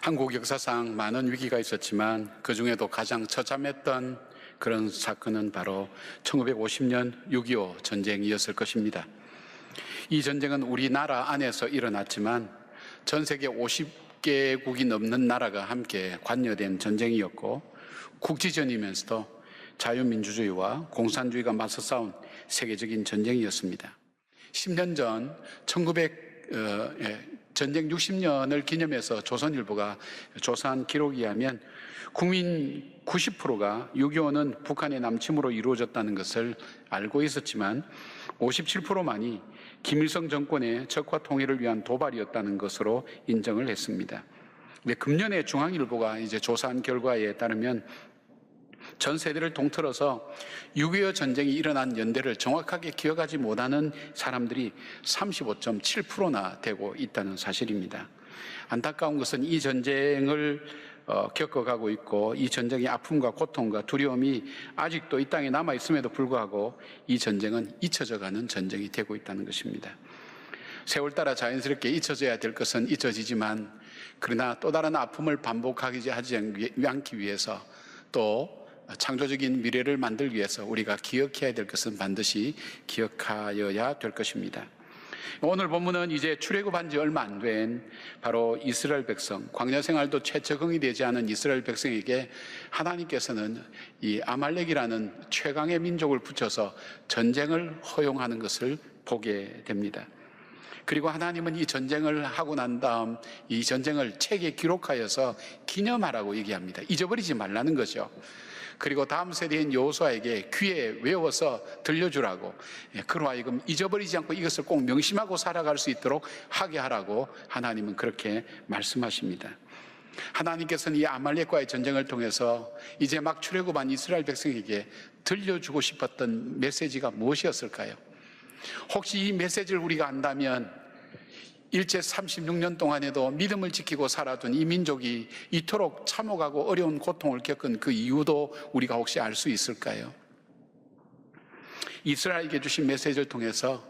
한국 역사상 많은 위기가 있었지만 그 중에도 가장 처참했던 그런 사건은 바로 1950년 6.25 전쟁이었을 것입니다. 이 전쟁은 우리나라 안에서 일어났지만 전 세계 50개국이 넘는 나라가 함께 관여된 전쟁이었고, 국지전이면서도 자유민주주의와 공산주의가 맞서 싸운 세계적인 전쟁이었습니다. 10년 전 전쟁 60년을 기념해서 조선일보가 조사한 기록에 의하면 국민 90%가 6.25는 북한의 남침으로 이루어졌다는 것을 알고 있었지만 57%만이 김일성 정권의 적화 통일을 위한 도발이었다는 것으로 인정을 했습니다. 근데 금년에 중앙일보가 이제 조사한 결과에 따르면 전 세대를 통틀어서 6.25 전쟁이 일어난 연대를 정확하게 기억하지 못하는 사람들이 35.7%나 되고 있다는 사실입니다. 안타까운 것은 이 전쟁을 겪어가고 있고, 이 전쟁의 아픔과 고통과 두려움이 아직도 이 땅에 남아있음에도 불구하고 이 전쟁은 잊혀져가는 전쟁이 되고 있다는 것입니다. 세월 따라 자연스럽게 잊혀져야 될 것은 잊혀지지만, 그러나 또 다른 아픔을 반복하지 않기 위해서, 또 창조적인 미래를 만들기 위해서 우리가 기억해야 될 것은 반드시 기억하여야 될 것입니다. 오늘 본문은 이제 출애굽한 지 얼마 안 된 바로 이스라엘 백성, 광야 생활도 채 적응이 되지 않은 이스라엘 백성에게 하나님께서는 이 아말렉이라는 최강의 민족을 붙여서 전쟁을 허용하는 것을 보게 됩니다. 그리고 하나님은 이 전쟁을 하고 난 다음 이 전쟁을 책에 기록하여서 기념하라고 얘기합니다. 잊어버리지 말라는 거죠. 그리고 다음 세대인 여호수아에게 귀에 외워서 들려주라고, 그로 하여금 잊어버리지 않고 이것을 꼭 명심하고 살아갈 수 있도록 하게 하라고 하나님은 그렇게 말씀하십니다. 하나님께서는 이 아말렉과의 전쟁을 통해서 이제 막 출애굽한 이스라엘 백성에게 들려주고 싶었던 메시지가 무엇이었을까요? 혹시 이 메시지를 우리가 안다면 일제 36년 동안에도 믿음을 지키고 살아둔 이 민족이 이토록 참혹하고 어려운 고통을 겪은 그 이유도 우리가 혹시 알 수 있을까요? 이스라엘에게 주신 메시지를 통해서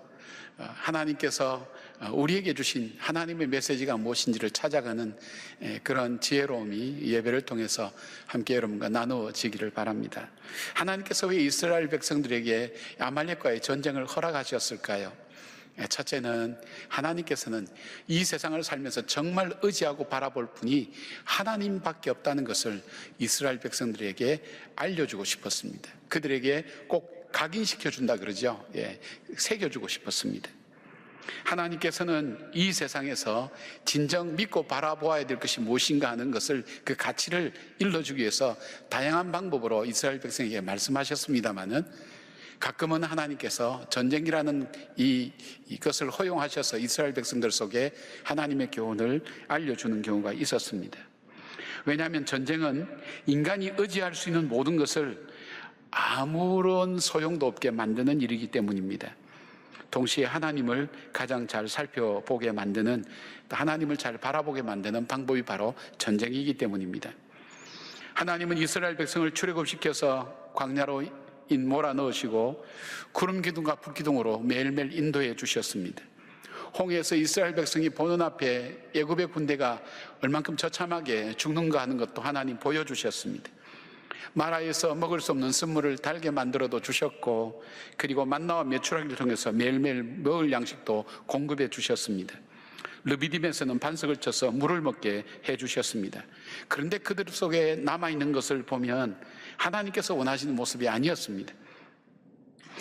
하나님께서 우리에게 주신 하나님의 메시지가 무엇인지를 찾아가는 그런 지혜로움이 예배를 통해서 함께 여러분과 나누어지기를 바랍니다. 하나님께서 왜 이스라엘 백성들에게 아말렉과의 전쟁을 허락하셨을까요? 첫째는 하나님께서는 이 세상을 살면서 정말 의지하고 바라볼 분이 하나님밖에 없다는 것을 이스라엘 백성들에게 알려주고 싶었습니다. 그들에게 꼭 각인시켜준다 그러죠. 새겨주고 싶었습니다. 하나님께서는 이 세상에서 진정 믿고 바라보아야 될 것이 무엇인가 하는 것을, 그 가치를 일러주기 위해서 다양한 방법으로 이스라엘 백성에게 말씀하셨습니다마는, 가끔은 하나님께서 전쟁이라는 이것을 허용하셔서 이스라엘 백성들 속에 하나님의 교훈을 알려주는 경우가 있었습니다. 왜냐하면 전쟁은 인간이 의지할 수 있는 모든 것을 아무런 소용도 없게 만드는 일이기 때문입니다. 동시에 하나님을 가장 잘 살펴보게 만드는, 하나님을 잘 바라보게 만드는 방법이 바로 전쟁이기 때문입니다. 하나님은 이스라엘 백성을 출애굽시켜서 광야로 몰아넣으시고 구름 기둥과 불 기둥으로 매일매일 인도해 주셨습니다. 홍해에서 이스라엘 백성이 보는 앞에 애굽의 군대가 얼만큼 처참하게 죽는가 하는 것도 하나님 보여주셨습니다. 마라에서 먹을 수 없는 쓴물을 달게 만들어도 주셨고, 그리고 만나와 메추라기를 통해서 매일매일 먹을 양식도 공급해 주셨습니다. 르비딤에서는 반석을 쳐서 물을 먹게 해주셨습니다. 그런데 그들 속에 남아있는 것을 보면 하나님께서 원하시는 모습이 아니었습니다.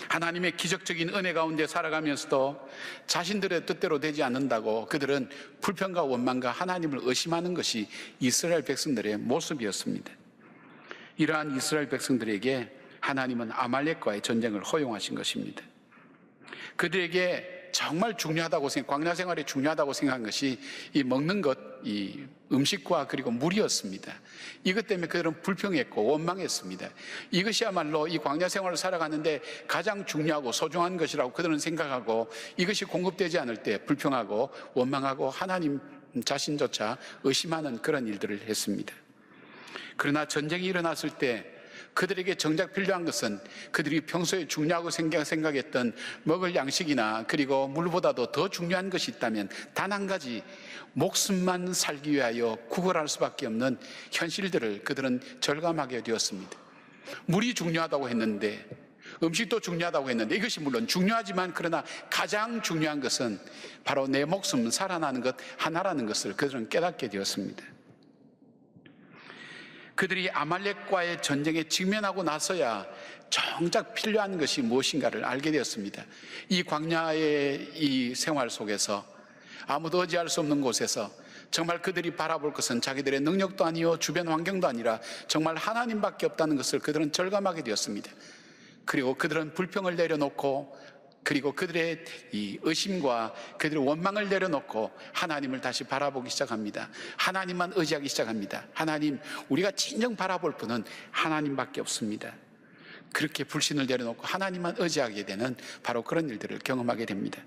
하나님의 기적적인 은혜 가운데 살아가면서도 자신들의 뜻대로 되지 않는다고 그들은 불평과 원망과 하나님을 의심하는 것이 이스라엘 백성들의 모습이었습니다. 이러한 이스라엘 백성들에게 하나님은 아말렉과의 전쟁을 허용하신 것입니다. 그들에게 정말 중요하다고 광야 생활이 중요하다고 생각한 것이 이 먹는 것, 이 음식과 그리고 물이었습니다. 이것 때문에 그들은 불평했고 원망했습니다. 이것이야말로 이 광야 생활을 살아가는데 가장 중요하고 소중한 것이라고 그들은 생각하고, 이것이 공급되지 않을 때 불평하고 원망하고 하나님 자신조차 의심하는 그런 일들을 했습니다. 그러나 전쟁이 일어났을 때 그들에게 정작 필요한 것은 그들이 평소에 중요하고 생각했던 먹을 양식이나 그리고 물보다도 더 중요한 것이 있다면 단 한 가지, 목숨만 살기 위하여 구걸할 수밖에 없는 현실들을 그들은 절감하게 되었습니다. 물이 중요하다고 했는데, 음식도 중요하다고 했는데, 이것이 물론 중요하지만 그러나 가장 중요한 것은 바로 내 목숨 살아나는 것 하나라는 것을 그들은 깨닫게 되었습니다. 그들이 아말렉과의 전쟁에 직면하고 나서야 정작 필요한 것이 무엇인가를 알게 되었습니다. 이 광야의 이 생활 속에서, 아무도 의지할 수 없는 곳에서 정말 그들이 바라볼 것은 자기들의 능력도 아니요 주변 환경도 아니라 정말 하나님밖에 없다는 것을 그들은 절감하게 되었습니다. 그리고 그들은 불평을 내려놓고, 그리고 그들의 이 의심과 그들의 원망을 내려놓고 하나님을 다시 바라보기 시작합니다. 하나님만 의지하기 시작합니다. 하나님, 우리가 진정 바라볼 분은 하나님밖에 없습니다. 그렇게 불신을 내려놓고 하나님만 의지하게 되는 바로 그런 일들을 경험하게 됩니다.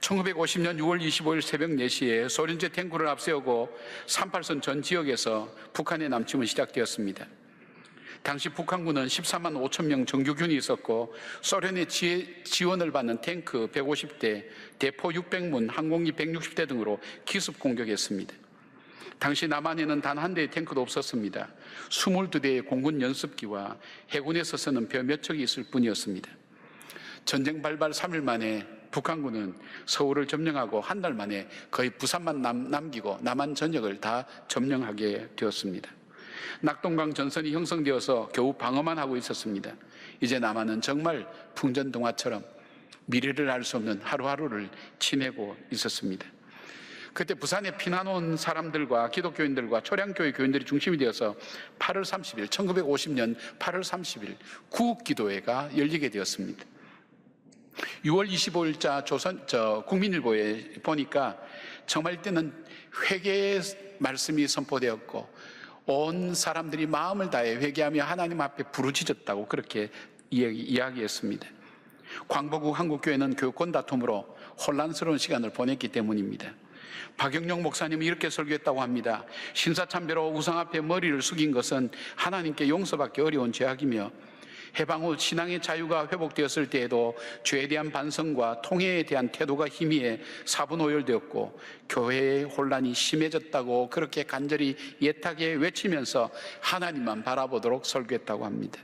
1950년 6월 25일 새벽 4시에 소련제 탱크를 앞세우고 38선 전 지역에서 북한의 남침은 시작되었습니다. 당시 북한군은 14만 5천 명 정규군이 있었고, 소련의 지원을 받는 탱크 150대, 대포 600문, 항공기 160대 등으로 기습 공격했습니다. 당시 남한에는 단 한 대의 탱크도 없었습니다. 22대의 공군 연습기와 해군에서 쓰는 벼 몇 척이 있을 뿐이었습니다. 전쟁 발발 3일 만에 북한군은 서울을 점령하고 한 달 만에 거의 부산만 남기고 남한 전역을 다 점령하게 되었습니다. 낙동강 전선이 형성되어서 겨우 방어만 하고 있었습니다. 이제 남한은 정말 풍전등화처럼 미래를 알 수 없는 하루하루를 지내고 있었습니다. 그때 부산에 피난 온 사람들과 기독교인들과 초량교회 교인들이 중심이 되어서 8월 30일, 1950년 8월 30일 구국기도회가 열리게 되었습니다. 6월 25일자 국민일보에 보니까 정말 이때는 회개의 말씀이 선포되었고, 온 사람들이 마음을 다해 회개하며 하나님 앞에 부르짖었다고 그렇게 이야기했습니다. 광복후 한국교회는 교권 다툼으로 혼란스러운 시간을 보냈기 때문입니다. 박영영 목사님은 이렇게 설교했다고 합니다. 신사참배로 우상 앞에 머리를 숙인 것은 하나님께 용서받기 어려운 죄악이며, 해방 후 신앙의 자유가 회복되었을 때에도 죄에 대한 반성과 통회에 대한 태도가 희미해 사분오열되었고, 교회의 혼란이 심해졌다고 그렇게 간절히 애타게 외치면서 하나님만 바라보도록 설교했다고 합니다.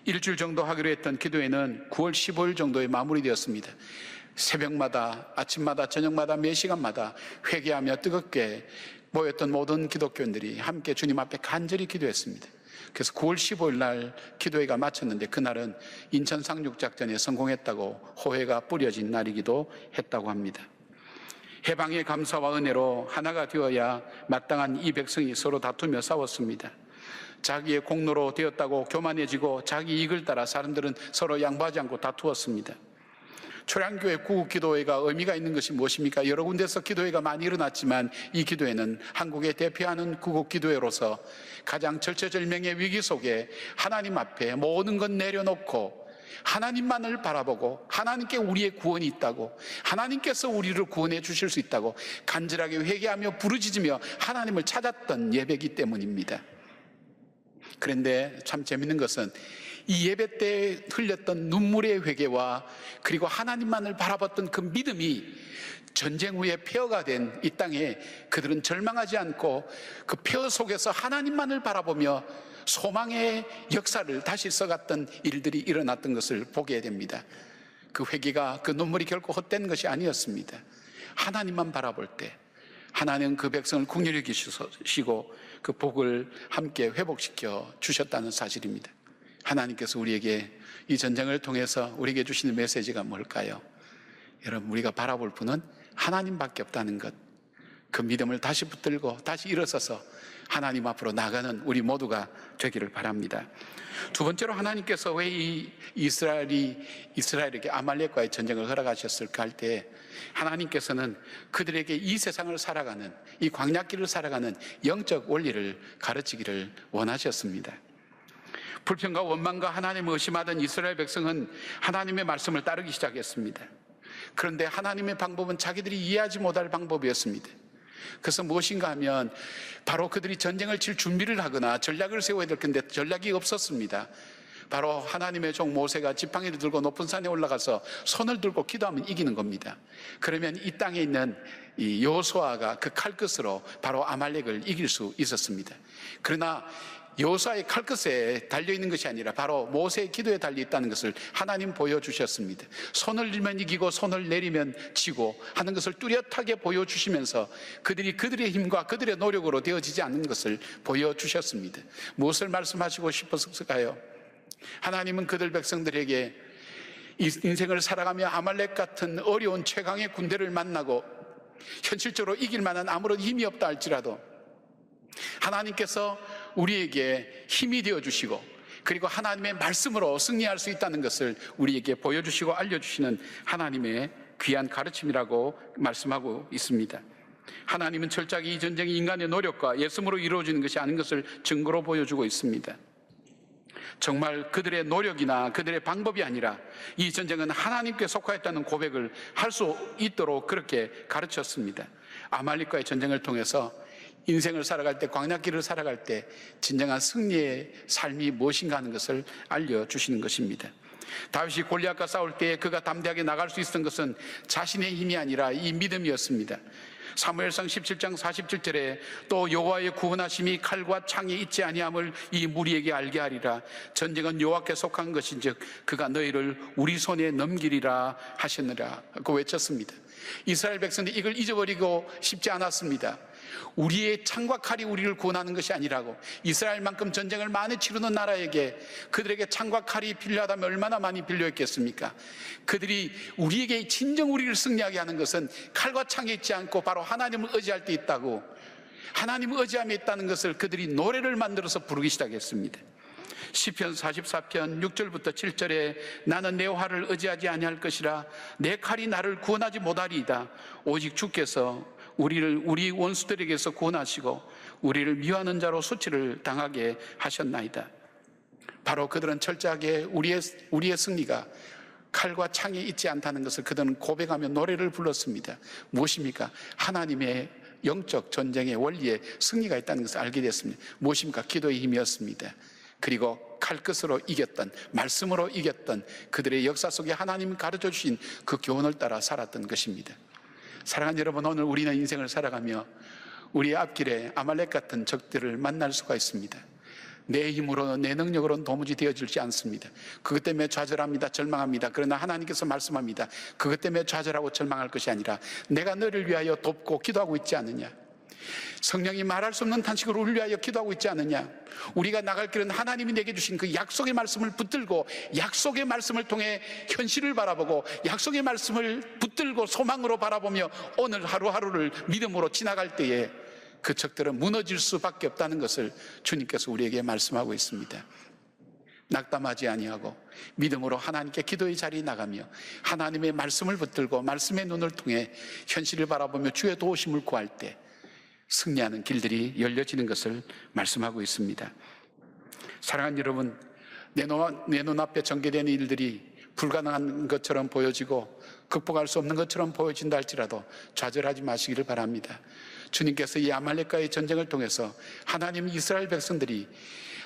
일주일 정도 하기로 했던 기도회는 9월 15일 정도에 마무리되었습니다. 새벽마다, 아침마다, 저녁마다, 매 시간마다 회개하며 뜨겁게 모였던 모든 기독교인들이 함께 주님 앞에 간절히 기도했습니다. 그래서 9월 15일 날 기도회가 마쳤는데, 그날은 인천 상륙작전에 성공했다고 호회가 뿌려진 날이기도 했다고 합니다. 해방의 감사와 은혜로 하나가 되어야 마땅한 이 백성이 서로 다투며 싸웠습니다. 자기의 공로로 되었다고 교만해지고 자기 이익을 따라 사람들은 서로 양보하지 않고 다투었습니다. 초량교회 구국기도회가 의미가 있는 것이 무엇입니까? 여러 군데서 기도회가 많이 일어났지만 이 기도회는 한국에 대표하는 구국기도회로서 가장 절체절명의 위기 속에 하나님 앞에 모든 것 내려놓고 하나님만을 바라보고, 하나님께 우리의 구원이 있다고, 하나님께서 우리를 구원해 주실 수 있다고 간절하게 회개하며 부르짖으며 하나님을 찾았던 예배이기 때문입니다. 그런데 참 재밌는 것은 이 예배 때 흘렸던 눈물의 회개와 그리고 하나님만을 바라봤던 그 믿음이 전쟁 후에 폐허가 된 이 땅에 그들은 절망하지 않고 그 폐허 속에서 하나님만을 바라보며 소망의 역사를 다시 써갔던 일들이 일어났던 것을 보게 됩니다. 그 회개가, 그 눈물이 결코 헛된 것이 아니었습니다. 하나님만 바라볼 때 하나님은 그 백성을 긍휼히 여기시고 그 복을 함께 회복시켜 주셨다는 사실입니다. 하나님께서 우리에게 이 전쟁을 통해서 우리에게 주시는 메시지가 뭘까요? 여러분, 우리가 바라볼 분은 하나님밖에 없다는 것, 그 믿음을 다시 붙들고 다시 일어서서 하나님 앞으로 나가는 우리 모두가 되기를 바랍니다. 두 번째로, 하나님께서 왜 이 이스라엘에게 아말렉과의 전쟁을 허락하셨을까 할 때, 하나님께서는 그들에게 이 세상을 살아가는, 이 광야길을 살아가는 영적 원리를 가르치기를 원하셨습니다. 불평과 원망과 하나님을 의심하던 이스라엘 백성은 하나님의 말씀을 따르기 시작했습니다. 그런데 하나님의 방법은 자기들이 이해하지 못할 방법이었습니다. 그래서 무엇인가 하면 바로 그들이 전쟁을 칠 준비를 하거나 전략을 세워야 될 텐데 전략이 없었습니다. 바로 하나님의 종 모세가 지팡이를 들고 높은 산에 올라가서 손을 들고 기도하면 이기는 겁니다. 그러면 이 땅에 있는 이 여호수아가 그 칼끝으로 바로 아말렉을 이길 수 있었습니다. 그러나 여호수아의 칼끝에 달려있는 것이 아니라 바로 모세의 기도에 달려있다는 것을 하나님 보여주셨습니다. 손을 들면 이기고 손을 내리면 지고 하는 것을 뚜렷하게 보여주시면서 그들이 그들의 힘과 그들의 노력으로 되어지지 않는 것을 보여주셨습니다. 무엇을 말씀하시고 싶었을까요? 하나님은 그들 백성들에게 인생을 살아가며 아말렉 같은 어려운 최강의 군대를 만나고 현실적으로 이길 만한 아무런 힘이 없다 할지라도 하나님께서 우리에게 힘이 되어주시고 그리고 하나님의 말씀으로 승리할 수 있다는 것을 우리에게 보여주시고 알려주시는 하나님의 귀한 가르침이라고 말씀하고 있습니다. 하나님은 철저하게 이 전쟁이 인간의 노력과 예수로 이루어지는 것이 아닌 것을 증거로 보여주고 있습니다. 정말 그들의 노력이나 그들의 방법이 아니라 이 전쟁은 하나님께 속하였다는 고백을 할 수 있도록 그렇게 가르쳤습니다. 아말렉과의 전쟁을 통해서 인생을 살아갈 때, 광야길을 살아갈 때 진정한 승리의 삶이 무엇인가 하는 것을 알려주시는 것입니다. 다윗이 골리앗과 싸울 때 그가 담대하게 나갈 수 있었던 것은 자신의 힘이 아니라 이 믿음이었습니다. 사무엘상 17장 47절에 또 여호와의 구원하심이 칼과 창에 있지 아니함을 이 무리에게 알게 하리라. 전쟁은 여호와께 속한 것인즉 그가 너희를 우리 손에 넘기리라 하셨느라 고 외쳤습니다. 이스라엘 백성들이 이걸 잊어버리고 싶지 않았습니다. 우리의 창과 칼이 우리를 구원하는 것이 아니라고, 이스라엘만큼 전쟁을 많이 치르는 나라에게 그들에게 창과 칼이 필요하다면 얼마나 많이 필요했겠습니까? 그들이 우리에게 진정 우리를 승리하게 하는 것은 칼과 창에 있지 않고 바로 하나님을 의지할 때 있다고, 하나님을 의지함에 있다는 것을 그들이 노래를 만들어서 부르기 시작했습니다. 시편 44편 6절부터 7절에 나는 내 활을 의지하지 아니할 것이라 내 칼이 나를 구원하지 못하리이다. 오직 주께서 우리 원수들에게서 구원하시고 우리를 미워하는 자로 수치를 당하게 하셨나이다. 바로 그들은 철저하게 우리의 승리가 칼과 창에 있지 않다는 것을 그들은 고백하며 노래를 불렀습니다. 무엇입니까? 하나님의 영적 전쟁의 원리에 승리가 있다는 것을 알게 됐습니다. 무엇입니까? 기도의 힘이었습니다. 그리고 칼끝으로 이겼던, 말씀으로 이겼던 그들의 역사 속에 하나님이 가르쳐 주신 그 교훈을 따라 살았던 것입니다. 사랑하는 여러분, 오늘 우리는 인생을 살아가며 우리의 앞길에 아말렉 같은 적들을 만날 수가 있습니다. 내 힘으로, 내 능력으로는 도무지 되어지지 않습니다. 그것 때문에 좌절합니다. 절망합니다. 그러나 하나님께서 말씀합니다. 그것 때문에 좌절하고 절망할 것이 아니라 내가 너를 위하여 돕고 기도하고 있지 않느냐. 성령이 말할 수 없는 탄식으로 우리를 위하여 기도하고 있지 않느냐. 우리가 나갈 길은 하나님이 내게 주신 그 약속의 말씀을 붙들고 약속의 말씀을 통해 현실을 바라보고 약속의 말씀을 붙들고 소망으로 바라보며 오늘 하루하루를 믿음으로 지나갈 때에 그 적들은 무너질 수밖에 없다는 것을 주님께서 우리에게 말씀하고 있습니다. 낙담하지 아니하고 믿음으로 하나님께 기도의 자리에 나가며 하나님의 말씀을 붙들고 말씀의 눈을 통해 현실을 바라보며 주의 도우심을 구할 때 승리하는 길들이 열려지는 것을 말씀하고 있습니다. 사랑하는 여러분, 내 눈앞에 전개되는 일들이 불가능한 것처럼 보여지고 극복할 수 없는 것처럼 보여진다 할지라도 좌절하지 마시기를 바랍니다. 주님께서 이 아말렉과의 전쟁을 통해서 하나님 이스라엘 백성들이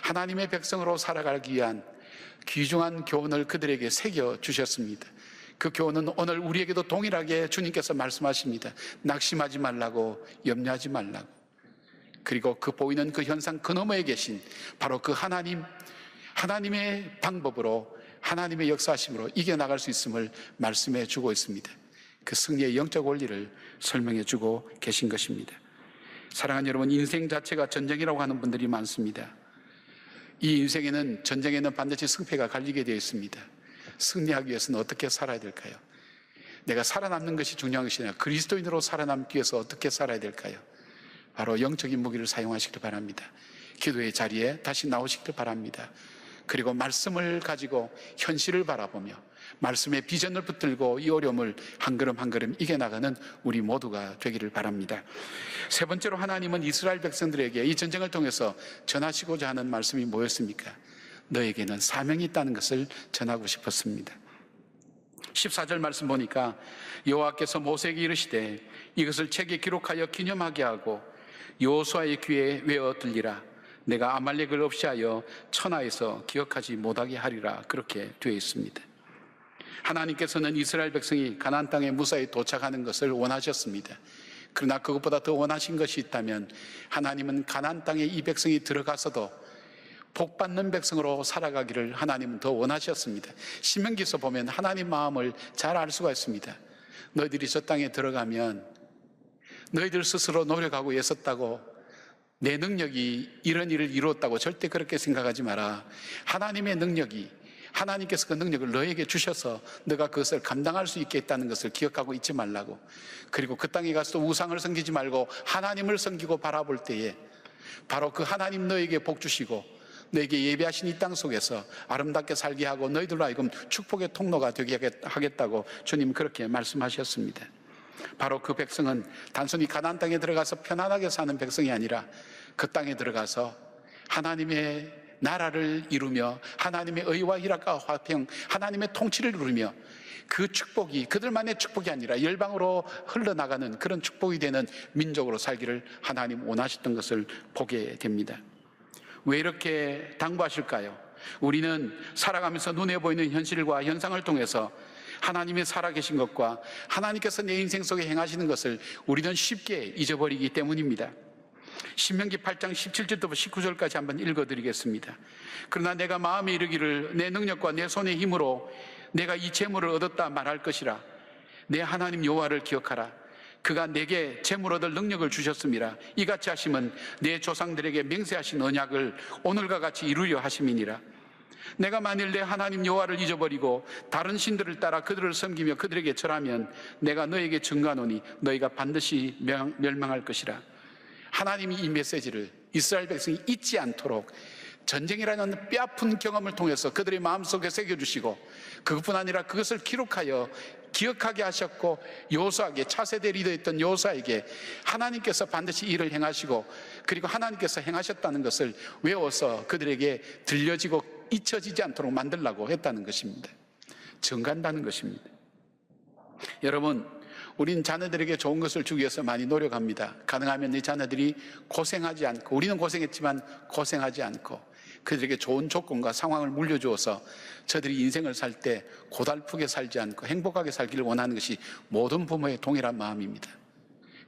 하나님의 백성으로 살아가기 위한 귀중한 교훈을 그들에게 새겨주셨습니다. 그 교훈은 오늘 우리에게도 동일하게 주님께서 말씀하십니다. 낙심하지 말라고, 염려하지 말라고. 그리고 그 보이는 그 현상 그 너머에 계신 바로 그 하나님의 방법으로, 하나님의 역사하심으로 이겨나갈 수 있음을 말씀해 주고 있습니다. 그 승리의 영적 원리를 설명해 주고 계신 것입니다. 사랑하는 여러분, 인생 자체가 전쟁이라고 하는 분들이 많습니다. 이 인생에는, 전쟁에는 반드시 승패가 갈리게 되어 있습니다. 승리하기 위해서는 어떻게 살아야 될까요? 내가 살아남는 것이 중요한 것이 아니라 그리스도인으로 살아남기 위해서 어떻게 살아야 될까요? 바로 영적인 무기를 사용하시길 바랍니다. 기도의 자리에 다시 나오시길 바랍니다. 그리고 말씀을 가지고 현실을 바라보며 말씀의 비전을 붙들고 이 어려움을 한 걸음 한 걸음 이겨나가는 우리 모두가 되기를 바랍니다. 세 번째로 하나님은 이스라엘 백성들에게 이 전쟁을 통해서 전하시고자 하는 말씀이 뭐였습니까? 너에게는 사명이 있다는 것을 전하고 싶었습니다. 14절 말씀 보니까 여호와께서 모세에게 이르시되 이것을 책에 기록하여 기념하게 하고 여호수아의 귀에 외어 들리라. 내가 아말렉을 없이하여 천하에서 기억하지 못하게 하리라. 그렇게 되어 있습니다. 하나님께서는 이스라엘 백성이 가나안 땅에 무사히 도착하는 것을 원하셨습니다. 그러나 그것보다 더 원하신 것이 있다면 하나님은 가나안 땅에 이 백성이 들어가서도 복받는 백성으로 살아가기를 하나님은 더 원하셨습니다. 신명기서 보면 하나님 마음을 잘 알 수가 있습니다. 너희들이 저 땅에 들어가면 너희들 스스로 노력하고 애썼다고 내 능력이 이런 일을 이루었다고 절대 그렇게 생각하지 마라. 하나님의 능력이, 하나님께서 그 능력을 너에게 주셔서 너가 그것을 감당할 수 있게 했다는 것을 기억하고 있지 말라고. 그리고 그 땅에 가서 우상을 섬기지 말고 하나님을 섬기고 바라볼 때에 바로 그 하나님 너에게 복 주시고 너에게 예배하신 이 땅 속에서 아름답게 살게 하고 너희들로 하여금 축복의 통로가 되게 하겠다고 주님 그렇게 말씀하셨습니다. 바로 그 백성은 단순히 가나안 땅에 들어가서 편안하게 사는 백성이 아니라 그 땅에 들어가서 하나님의 나라를 이루며 하나님의 의와 희락과 화평, 하나님의 통치를 이루며 그 축복이 그들만의 축복이 아니라 열방으로 흘러나가는 그런 축복이 되는 민족으로 살기를 하나님 원하셨던 것을 보게 됩니다. 왜 이렇게 당부하실까요? 우리는 살아가면서 눈에 보이는 현실과 현상을 통해서 하나님이 살아계신 것과 하나님께서 내 인생 속에 행하시는 것을 우리는 쉽게 잊어버리기 때문입니다. 신명기 8장 17절부터 19절까지 한번 읽어드리겠습니다. 그러나 내가 마음에 이르기를 내 능력과 내 손의 힘으로 내가 이 재물을 얻었다 말할 것이라. 내 하나님 여호와를 기억하라. 그가 내게 재물 얻을 능력을 주셨음이라. 이같이 하심은 내 조상들에게 맹세하신 언약을 오늘과 같이 이루려 하심이니라. 내가 만일 내 하나님 여호와를 잊어버리고 다른 신들을 따라 그들을 섬기며 그들에게 절하면 내가 너에게 증거하노니 너희가 반드시 멸망할 것이라. 하나님이 이 메시지를 이스라엘 백성이 잊지 않도록 전쟁이라는 뼈아픈 경험을 통해서 그들의 마음속에 새겨주시고 그것뿐 아니라 그것을 기록하여 기억하게 하셨고 여호수아에게 차세대 리더였던 여호수아에게 하나님께서 반드시 일을 행하시고 그리고 하나님께서 행하셨다는 것을 외워서 그들에게 들려지고 잊혀지지 않도록 만들라고 했다는 것입니다. 증가한다는 것입니다. 여러분, 우리는 자녀들에게 좋은 것을 주기 위해서 많이 노력합니다. 가능하면 이 자녀들이 고생하지 않고, 우리는 고생했지만 고생하지 않고 그들에게 좋은 조건과 상황을 물려주어서 저들이 인생을 살 때 고달프게 살지 않고 행복하게 살기를 원하는 것이 모든 부모의 동일한 마음입니다.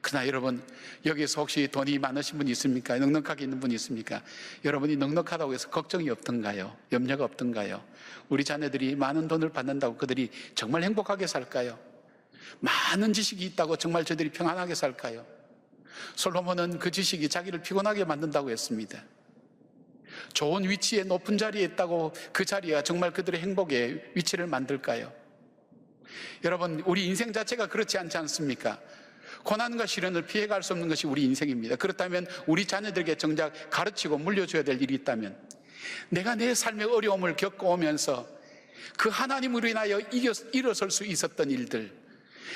그러나 여러분, 여기서 혹시 돈이 많으신 분이 있습니까? 넉넉하게 있는 분이 있습니까? 여러분이 넉넉하다고 해서 걱정이 없던가요? 염려가 없던가요? 우리 자녀들이 많은 돈을 받는다고 그들이 정말 행복하게 살까요? 많은 지식이 있다고 정말 저들이 평안하게 살까요? 솔로몬은 그 지식이 자기를 피곤하게 만든다고 했습니다. 좋은 위치에 높은 자리에 있다고 그 자리가 정말 그들의 행복의 위치를 만들까요? 여러분, 우리 인생 자체가 그렇지 않지 않습니까? 고난과 시련을 피해갈 수 없는 것이 우리 인생입니다. 그렇다면 우리 자녀들에게 정작 가르치고 물려줘야 될 일이 있다면 내가 내 삶의 어려움을 겪어오면서 그 하나님으로 인하여 일어설 수 있었던 일들,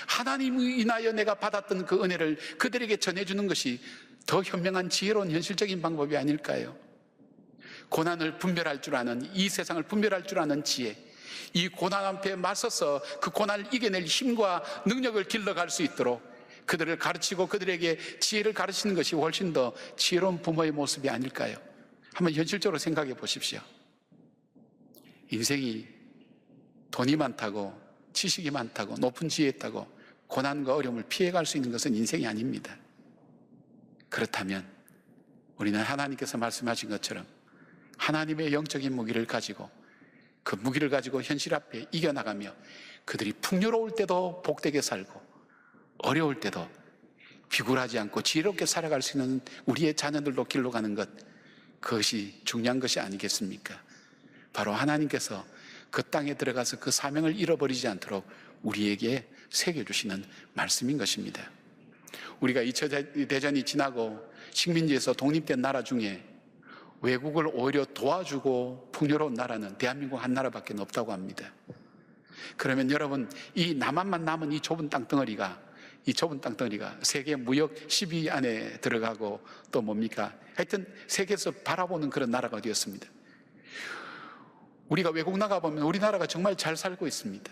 하나님으로 인하여 내가 받았던 그 은혜를 그들에게 전해주는 것이 더 현명한 지혜로운 현실적인 방법이 아닐까요? 고난을 분별할 줄 아는, 이 세상을 분별할 줄 아는 지혜, 이 고난 앞에 맞서서 그 고난을 이겨낼 힘과 능력을 길러갈 수 있도록 그들을 가르치고 그들에게 지혜를 가르치는 것이 훨씬 더 지혜로운 부모의 모습이 아닐까요? 한번 현실적으로 생각해 보십시오. 인생이 돈이 많다고, 지식이 많다고, 높은 지혜 있다고 고난과 어려움을 피해갈 수 있는 것은 인생이 아닙니다. 그렇다면 우리는 하나님께서 말씀하신 것처럼 하나님의 영적인 무기를 가지고 그 무기를 가지고 현실 앞에 이겨나가며 그들이 풍요로울 때도 복되게 살고 어려울 때도 비굴하지 않고 지혜롭게 살아갈 수 있는 우리의 자녀들로 길러가는 것, 그것이 중요한 것이 아니겠습니까? 바로 하나님께서 그 땅에 들어가서 그 사명을 잃어버리지 않도록 우리에게 새겨주시는 말씀인 것입니다. 우리가 2차 대전이 지나고 식민지에서 독립된 나라 중에 외국을 오히려 도와주고 풍요로운 나라는 대한민국 한 나라밖에 없다고 합니다. 그러면 여러분, 이 남한만 남은 이 좁은 땅덩어리가 세계 무역 10위 안에 들어가고 또 뭡니까? 하여튼 세계에서 바라보는 그런 나라가 되었습니다. 우리가 외국 나가보면 우리나라가 정말 잘 살고 있습니다.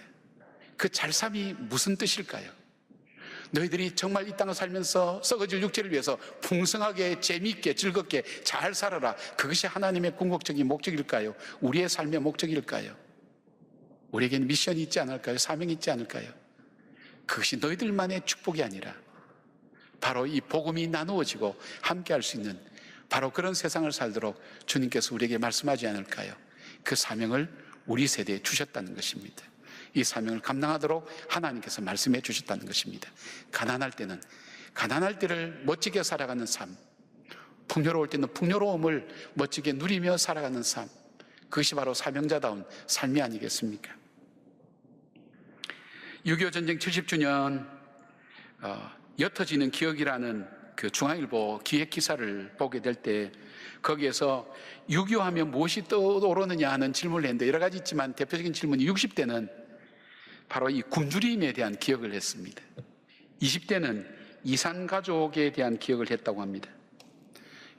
그 잘 삶이 무슨 뜻일까요? 너희들이 정말 이 땅을 살면서 썩어질 육체를 위해서 풍성하게 재미있게 즐겁게 잘 살아라. 그것이 하나님의 궁극적인 목적일까요? 우리의 삶의 목적일까요? 우리에게는 미션이 있지 않을까요? 사명이 있지 않을까요? 그것이 너희들만의 축복이 아니라 바로 이 복음이 나누어지고 함께 할 수 있는 바로 그런 세상을 살도록 주님께서 우리에게 말씀하지 않을까요? 그 사명을 우리 세대에 주셨다는 것입니다. 이 사명을 감당하도록 하나님께서 말씀해 주셨다는 것입니다. 가난할 때를 멋지게 살아가는 삶, 풍요로울 때는 풍요로움을 멋지게 누리며 살아가는 삶, 그것이 바로 사명자다운 삶이 아니겠습니까? 6.25 전쟁 70주년 옅어지는 기억이라는 그 중앙일보 기획 기사를 보게 될 때 거기에서 6.25 하면 무엇이 떠오르느냐 하는 질문을 했는데 여러 가지 있지만 대표적인 질문이 60대는 바로 이 굶주림에 대한 기억을 했습니다. 20대는 이산가족에 대한 기억을 했다고 합니다.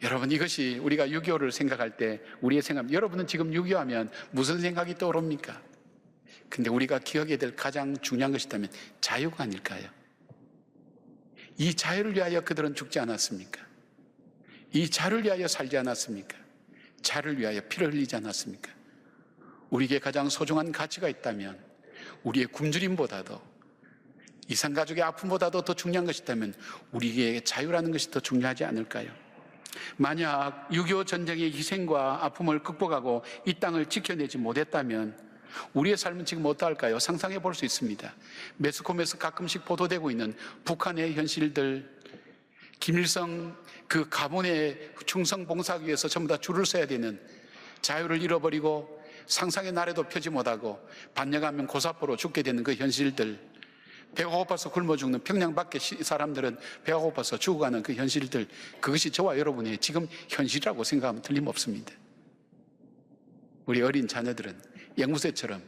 여러분, 이것이 우리가 6.25를 생각할 때 우리의 생각, 여러분은 지금 6.25 하면 무슨 생각이 떠오릅니까? 근데 우리가 기억해야 될 가장 중요한 것이 있다면 자유가 아닐까요? 이 자유를 위하여 그들은 죽지 않았습니까? 이 자유를 위하여 살지 않았습니까? 자유를 위하여 피를 흘리지 않았습니까? 우리에게 가장 소중한 가치가 있다면 우리의 굶주림보다도 이산가족의 아픔보다도 더 중요한 것이 있다면 우리에게 자유라는 것이 더 중요하지 않을까요? 만약 6.25 전쟁의 희생과 아픔을 극복하고 이 땅을 지켜내지 못했다면 우리의 삶은 지금 어떠할까요? 상상해 볼 수 있습니다. 매스컴에서 가끔씩 보도되고 있는 북한의 현실들, 김일성 그 가문의 충성 봉사하기 위해서 전부 다 줄을 서야 되는, 자유를 잃어버리고 상상의 나래도 펴지 못하고 반역하면 고사포로 죽게 되는 그 현실들, 배가 고파서 굶어 죽는 평양 밖의 사람들은 배가 고파서 죽어가는 그 현실들, 그것이 저와 여러분의 지금 현실이라고 생각하면 틀림없습니다. 우리 어린 자녀들은 앵무새처럼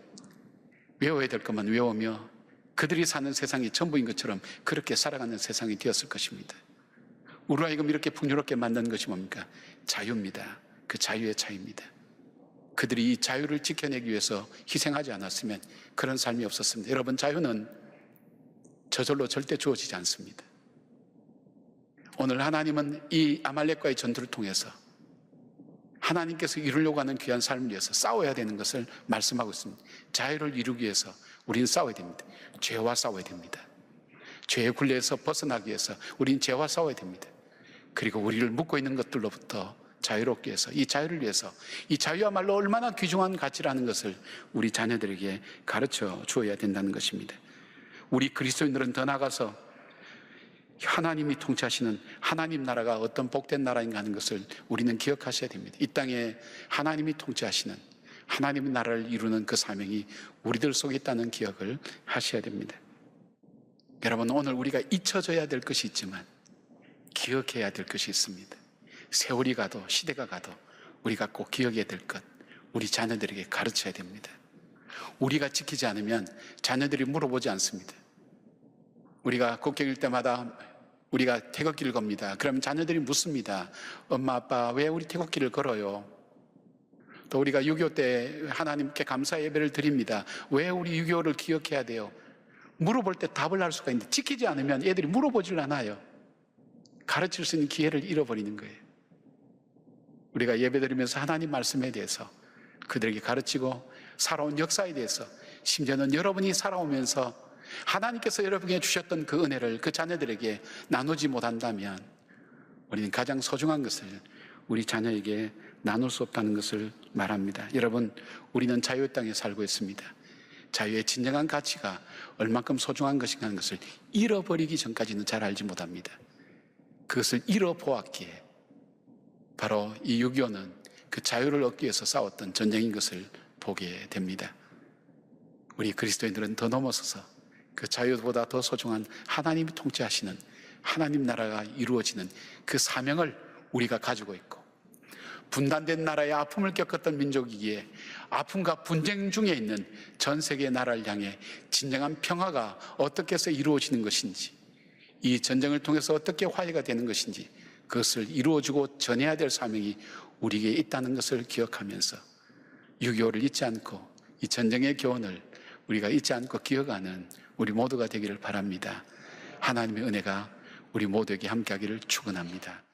외워야 될 것만 외우며 그들이 사는 세상이 전부인 것처럼 그렇게 살아가는 세상이 되었을 것입니다. 우리가 지금 이렇게 풍요롭게 만든 것이 뭡니까? 자유입니다. 그 자유의 차이입니다. 그들이 이 자유를 지켜내기 위해서 희생하지 않았으면 그런 삶이 없었습니다. 여러분, 자유는 저절로 절대 주어지지 않습니다. 오늘 하나님은 이 아말렉과의 전투를 통해서 하나님께서 이루려고 하는 귀한 삶을 위해서 싸워야 되는 것을 말씀하고 있습니다. 자유를 이루기 위해서 우리는 싸워야 됩니다. 죄와 싸워야 됩니다. 죄의 굴레에서 벗어나기 위해서 우리는 죄와 싸워야 됩니다. 그리고 우리를 묶고 있는 것들로부터 자유롭게 해서 이 자유를 위해서, 이 자유야말로 얼마나 귀중한 가치라는 것을 우리 자녀들에게 가르쳐 주어야 된다는 것입니다. 우리 그리스도인들은 더 나아가서 하나님이 통치하시는 하나님 나라가 어떤 복된 나라인가 하는 것을 우리는 기억하셔야 됩니다. 이 땅에 하나님이 통치하시는 하나님의 나라를 이루는 그 사명이 우리들 속에 있다는 기억을 하셔야 됩니다. 여러분, 오늘 우리가 잊혀져야 될 것이 있지만 기억해야 될 것이 있습니다. 세월이 가도 시대가 가도 우리가 꼭 기억해야 될 것, 우리 자녀들에게 가르쳐야 됩니다. 우리가 지키지 않으면 자녀들이 물어보지 않습니다. 우리가 국경일 때마다 우리가 태극기를 겁니다. 그러면 자녀들이 묻습니다. 엄마, 아빠, 왜 우리 태극기를 걸어요? 또 우리가 6.25 때 하나님께 감사 예배를 드립니다. 왜 우리 6.25를 기억해야 돼요? 물어볼 때 답을 할 수가 있는데 지키지 않으면 애들이 물어보질 않아요. 가르칠 수 있는 기회를 잃어버리는 거예요. 우리가 예배드리면서 하나님 말씀에 대해서 그들에게 가르치고 살아온 역사에 대해서, 심지어는 여러분이 살아오면서 하나님께서 여러분에게 주셨던 그 은혜를 그 자녀들에게 나누지 못한다면 우리는 가장 소중한 것을 우리 자녀에게 나눌 수 없다는 것을 말합니다. 여러분, 우리는 자유의 땅에 살고 있습니다. 자유의 진정한 가치가 얼만큼 소중한 것인가 하는 것을 잃어버리기 전까지는 잘 알지 못합니다. 그것을 잃어보았기에 바로 이 6.25는 그 자유를 얻기 위해서 싸웠던 전쟁인 것을 보게 됩니다. 우리 그리스도인들은 더 넘어서서 그 자유보다 더 소중한 하나님이 통치하시는 하나님 나라가 이루어지는 그 사명을 우리가 가지고 있고, 분단된 나라의 아픔을 겪었던 민족이기에 아픔과 분쟁 중에 있는 전 세계의 나라를 향해 진정한 평화가 어떻게 해서 이루어지는 것인지, 이 전쟁을 통해서 어떻게 화해가 되는 것인지 그것을 이루어주고 전해야 될 사명이 우리에게 있다는 것을 기억하면서 6.25를 잊지 않고 이 전쟁의 교훈을 우리가 잊지 않고 기억하는 우리 모두가 되기를 바랍니다. 하나님의 은혜가 우리 모두에게 함께하기를 축원합니다.